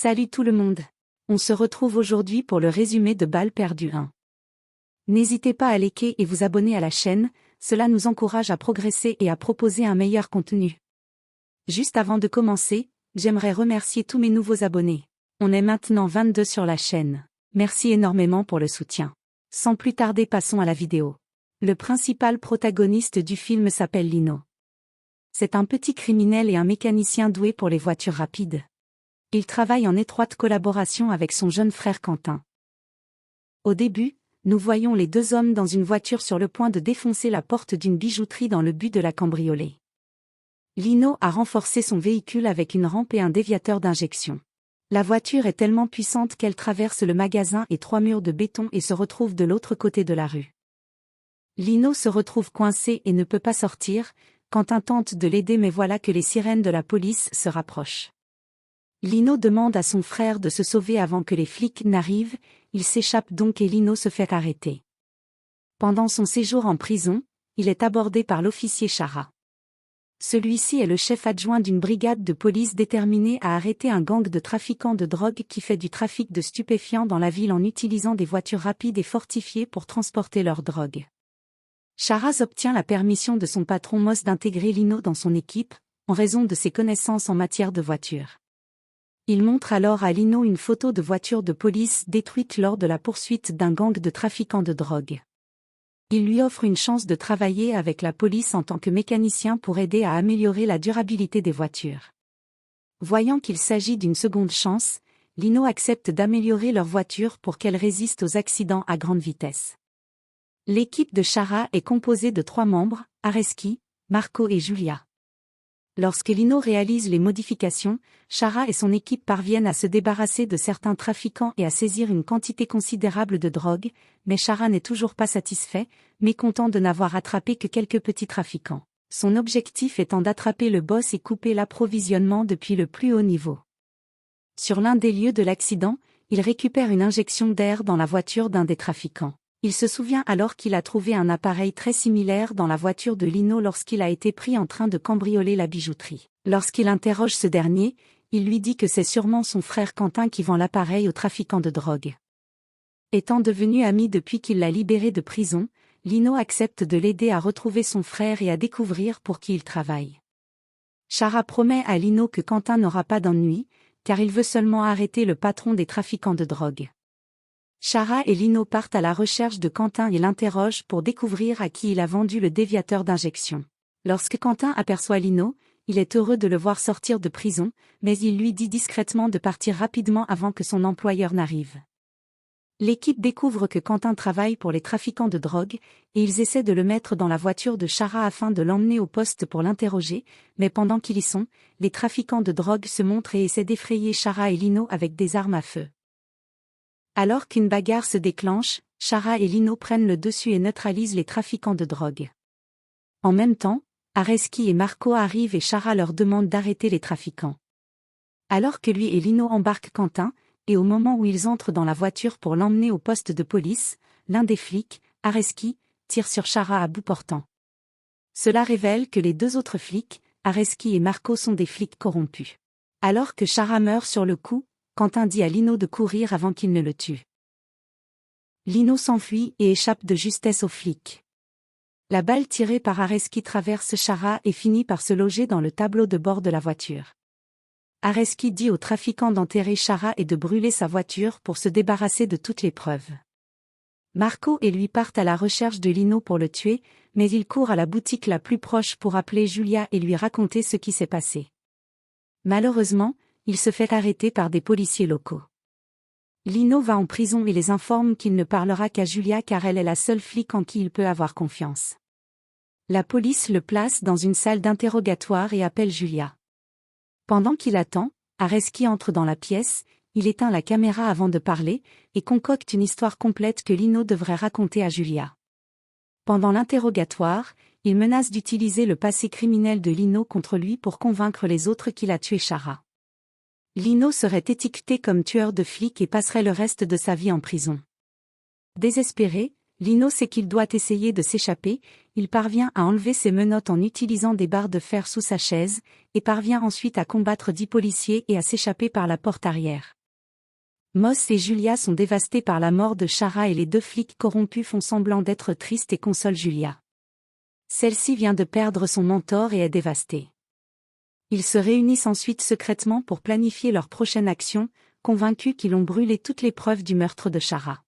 Salut tout le monde. On se retrouve aujourd'hui pour le résumé de Balles perdues 1. N'hésitez pas à liker et vous abonner à la chaîne, cela nous encourage à progresser et à proposer un meilleur contenu. Juste avant de commencer, j'aimerais remercier tous mes nouveaux abonnés. On est maintenant 22 sur la chaîne. Merci énormément pour le soutien. Sans plus tarder, passons à la vidéo. Le principal protagoniste du film s'appelle Lino. C'est un petit criminel et un mécanicien doué pour les voitures rapides. Il travaille en étroite collaboration avec son jeune frère Quentin. Au début, nous voyons les deux hommes dans une voiture sur le point de défoncer la porte d'une bijouterie dans le but de la cambrioler. Lino a renforcé son véhicule avec une rampe et un déviateur d'injection. La voiture est tellement puissante qu'elle traverse le magasin et 3 murs de béton et se retrouve de l'autre côté de la rue. Lino se retrouve coincé et ne peut pas sortir. Quentin tente de l'aider mais voilà que les sirènes de la police se rapprochent. Lino demande à son frère de se sauver avant que les flics n'arrivent, il s'échappe donc et Lino se fait arrêter. Pendant son séjour en prison, il est abordé par l'officier Chara. Celui-ci est le chef adjoint d'une brigade de police déterminée à arrêter un gang de trafiquants de drogue qui fait du trafic de stupéfiants dans la ville en utilisant des voitures rapides et fortifiées pour transporter leur drogue. Chara obtient la permission de son patron Moss d'intégrer Lino dans son équipe, en raison de ses connaissances en matière de voitures. Il montre alors à Lino une photo de voiture de police détruite lors de la poursuite d'un gang de trafiquants de drogue. Il lui offre une chance de travailler avec la police en tant que mécanicien pour aider à améliorer la durabilité des voitures. Voyant qu'il s'agit d'une seconde chance, Lino accepte d'améliorer leur voiture pour qu'elle résiste aux accidents à grande vitesse. L'équipe de Chara est composée de 3 membres, Areski, Marco et Julia. Lorsque Lino réalise les modifications, Chara et son équipe parviennent à se débarrasser de certains trafiquants et à saisir une quantité considérable de drogue, mais Chara n'est toujours pas satisfait, mécontent de n'avoir attrapé que quelques petits trafiquants. Son objectif étant d'attraper le boss et couper l'approvisionnement depuis le plus haut niveau. Sur l'un des lieux de l'accident, il récupère une injection d'air dans la voiture d'un des trafiquants. Il se souvient alors qu'il a trouvé un appareil très similaire dans la voiture de Lino lorsqu'il a été pris en train de cambrioler la bijouterie. Lorsqu'il interroge ce dernier, il lui dit que c'est sûrement son frère Quentin qui vend l'appareil aux trafiquants de drogue. Étant devenu ami depuis qu'il l'a libéré de prison, Lino accepte de l'aider à retrouver son frère et à découvrir pour qui il travaille. Chara promet à Lino que Quentin n'aura pas d'ennui, car il veut seulement arrêter le patron des trafiquants de drogue. Chara et Lino partent à la recherche de Quentin et l'interrogent pour découvrir à qui il a vendu le déviateur d'injection. Lorsque Quentin aperçoit Lino, il est heureux de le voir sortir de prison, mais il lui dit discrètement de partir rapidement avant que son employeur n'arrive. L'équipe découvre que Quentin travaille pour les trafiquants de drogue, et ils essaient de le mettre dans la voiture de Chara afin de l'emmener au poste pour l'interroger, mais pendant qu'ils y sont, les trafiquants de drogue se montrent et essaient d'effrayer Chara et Lino avec des armes à feu. Alors qu'une bagarre se déclenche, Chara et Lino prennent le dessus et neutralisent les trafiquants de drogue. En même temps, Areski et Marco arrivent et Chara leur demande d'arrêter les trafiquants. Alors que lui et Lino embarquent Quentin, et au moment où ils entrent dans la voiture pour l'emmener au poste de police, l'un des flics, Areski, tire sur Chara à bout portant. Cela révèle que les 2 autres flics, Areski et Marco sont des flics corrompus. Alors que Chara meurt sur le coup, Quentin dit à Lino de courir avant qu'il ne le tue. Lino s'enfuit et échappe de justesse aux flics. La balle tirée par Areski traverse Chara et finit par se loger dans le tableau de bord de la voiture. Areski dit aux trafiquants d'enterrer Chara et de brûler sa voiture pour se débarrasser de toutes les preuves. Marco et lui partent à la recherche de Lino pour le tuer, mais il court à la boutique la plus proche pour appeler Julia et lui raconter ce qui s'est passé. Malheureusement, il se fait arrêter par des policiers locaux. Lino va en prison et les informe qu'il ne parlera qu'à Julia car elle est la seule flic en qui il peut avoir confiance. La police le place dans une salle d'interrogatoire et appelle Julia. Pendant qu'il attend, Areski entre dans la pièce, il éteint la caméra avant de parler, et concocte une histoire complète que Lino devrait raconter à Julia. Pendant l'interrogatoire, il menace d'utiliser le passé criminel de Lino contre lui pour convaincre les autres qu'il a tué Chara. Lino serait étiqueté comme tueur de flics et passerait le reste de sa vie en prison. Désespéré, Lino sait qu'il doit essayer de s'échapper, il parvient à enlever ses menottes en utilisant des barres de fer sous sa chaise, et parvient ensuite à combattre 10 policiers et à s'échapper par la porte arrière. Moss et Julia sont dévastés par la mort de Shara et les 2 flics corrompus font semblant d'être tristes et consolent Julia. Celle-ci vient de perdre son mentor et est dévastée. Ils se réunissent ensuite secrètement pour planifier leur prochaine action, convaincus qu'ils ont brûlé toutes les preuves du meurtre de Shara.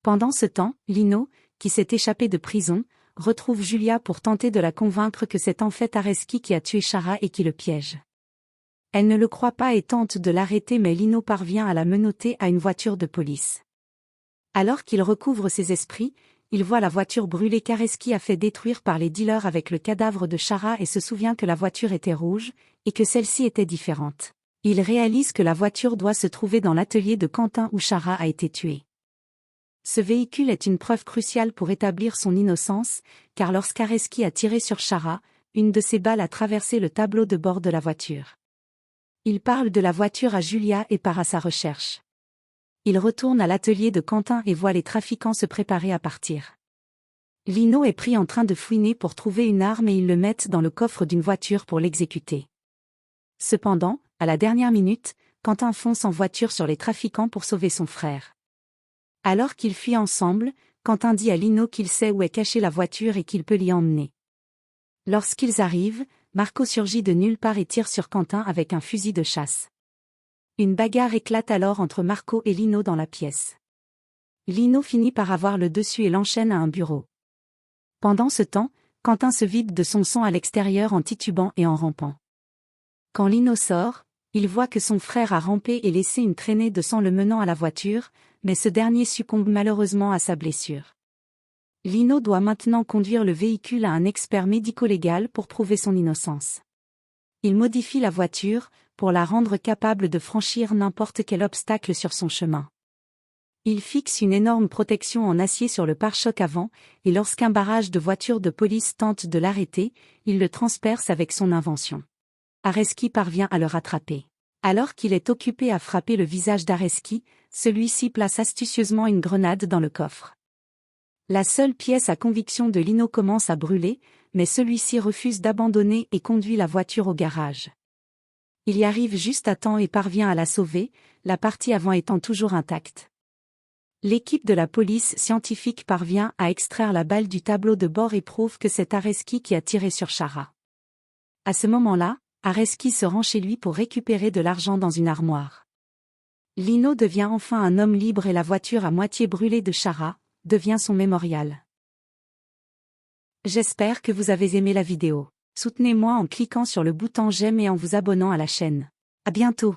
Pendant ce temps, Lino, qui s'est échappé de prison, retrouve Julia pour tenter de la convaincre que c'est en fait Areski qui a tué Shara et qui le piège. Elle ne le croit pas et tente de l'arrêter mais Lino parvient à la menotter à une voiture de police. Alors qu'il recouvre ses esprits, il voit la voiture brûlée qu'Areski a fait détruire par les dealers avec le cadavre de Shara et se souvient que la voiture était rouge, et que celle-ci était différente. Il réalise que la voiture doit se trouver dans l'atelier de Quentin où Shara a été tuée. Ce véhicule est une preuve cruciale pour établir son innocence, car lorsqu'Areski a tiré sur Shara, une de ses balles a traversé le tableau de bord de la voiture. Il parle de la voiture à Julia et part à sa recherche. Il retourne à l'atelier de Quentin et voit les trafiquants se préparer à partir. Lino est pris en train de fouiner pour trouver une arme et ils le mettent dans le coffre d'une voiture pour l'exécuter. Cependant, à la dernière minute, Quentin fonce en voiture sur les trafiquants pour sauver son frère. Alors qu'ils fuient ensemble, Quentin dit à Lino qu'il sait où est cachée la voiture et qu'il peut l'y emmener. Lorsqu'ils arrivent, Marco surgit de nulle part et tire sur Quentin avec un fusil de chasse. Une bagarre éclate alors entre Marco et Lino dans la pièce. Lino finit par avoir le dessus et l'enchaîne à un bureau. Pendant ce temps, Quentin se vide de son sang à l'extérieur en titubant et en rampant. Quand Lino sort, il voit que son frère a rampé et laissé une traînée de sang le menant à la voiture, mais ce dernier succombe malheureusement à sa blessure. Lino doit maintenant conduire le véhicule à un expert médico-légal pour prouver son innocence. Il modifie la voiture, pour la rendre capable de franchir n'importe quel obstacle sur son chemin. Il fixe une énorme protection en acier sur le pare-choc avant, et lorsqu'un barrage de voitures de police tente de l'arrêter, il le transperce avec son invention. Areski parvient à le rattraper. Alors qu'il est occupé à frapper le visage d'Areski, celui-ci place astucieusement une grenade dans le coffre. La seule pièce à conviction de Lino commence à brûler, mais celui-ci refuse d'abandonner et conduit la voiture au garage. Il y arrive juste à temps et parvient à la sauver, la partie avant étant toujours intacte. L'équipe de la police scientifique parvient à extraire la balle du tableau de bord et prouve que c'est Areski qui a tiré sur Shara. À ce moment-là, Areski se rend chez lui pour récupérer de l'argent dans une armoire. Lino devient enfin un homme libre et la voiture à moitié brûlée de Shara devient son mémorial. J'espère que vous avez aimé la vidéo. Soutenez-moi en cliquant sur le bouton j'aime et en vous abonnant à la chaîne. À bientôt.